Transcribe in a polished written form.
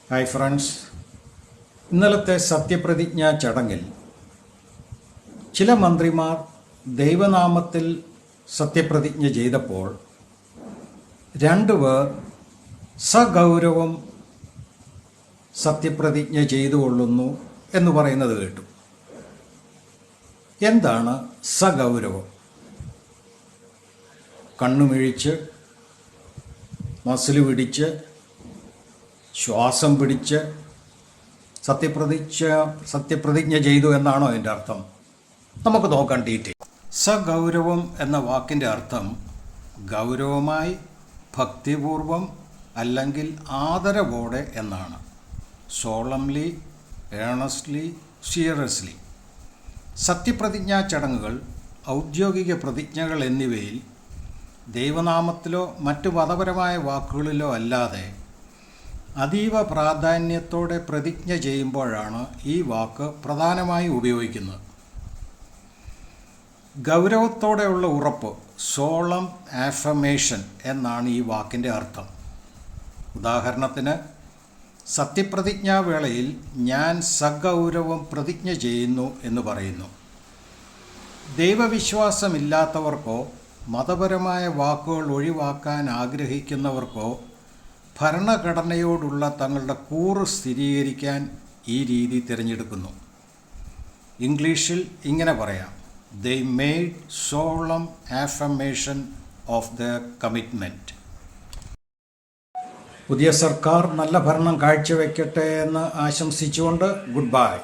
Hi friends, ഇന്നലത്തെ സത്യപ്രതിജ്ഞാ ചടങ്ങിൽ ചില മന്ത്രിമാർ ദൈവനാമത്തിൽ സത്യപ്രതിജ്ഞ ചെയ്തപ്പോൾ രണ്ടുപേർ സഗൗരവം സത്യപ്രതിജ്ഞ ചെയ്തുകൊള്ളുന്നു എന്ന് പറയുന്നത് കേട്ടു. എന്താണ് സഗൗരവം? കണ്ണുമിഴിച്ച് മസിൽ പിടിച്ച് ശ്വാസം പിടിച്ച് സത്യപ്രതിജ്ഞ ചെയ്തു എന്നാണോ അതിൻ്റെ അർത്ഥം? നമുക്ക് നോക്കാം ഡീറ്റെയിൽ. സഗൗരവം എന്ന വാക്കിൻ്റെ അർത്ഥം ഗൗരവമായി, ഭക്തിപൂർവം അല്ലെങ്കിൽ ആദരവോടെ എന്നാണ്. Solemnly, earnestly, seriously. സത്യപ്രതിജ്ഞാ ചടങ്ങുകൾ, ഔദ്യോഗിക പ്രതിജ്ഞകൾ എന്നിവയിൽ ദൈവനാമത്തിലോ മറ്റു മതപരമായ വാക്കുകളിലോ അല്ലാതെ അതീവ പ്രാധാന്യത്തോടെ പ്രതിജ്ഞ ചെയ്യുമ്പോഴാണ് ഈ വാക്ക് പ്രധാനമായി ഉപയോഗിക്കുന്നത്. ഗൗരവത്തോടെയുള്ള ഉറപ്പ്, സോളം ആഫർമേഷൻ എന്നാണ് ഈ വാക്കിൻ്റെ അർത്ഥം. ഉദാഹരണത്തിന്, സത്യപ്രതിജ്ഞാവേളയിൽ ഞാൻ സഗൗരവം പ്രതിജ്ഞ ചെയ്യുന്നു എന്ന് പറയുന്നു. ദൈവവിശ്വാസമില്ലാത്തവർക്കോ മതപരമായ വാക്കുകൾ ഒഴിവാക്കാൻ ആഗ്രഹിക്കുന്നവർക്കോ ഭരണഘടനയോടുള്ള തങ്ങളുടെ കൂറ് സ്ഥിരീകരിക്കാൻ ഈ രീതി തിരഞ്ഞെടുക്കുന്നു. ഇംഗ്ലീഷിൽ ഇങ്ങനെ പറയാം: They made solemn affirmation of their commitment. പുതിയ സർക്കാർ നല്ല ഭരണം കാഴ്ചവെക്കട്ടെ എന്ന് ആശംസിച്ചുകൊണ്ട് ഗുഡ് ബൈ.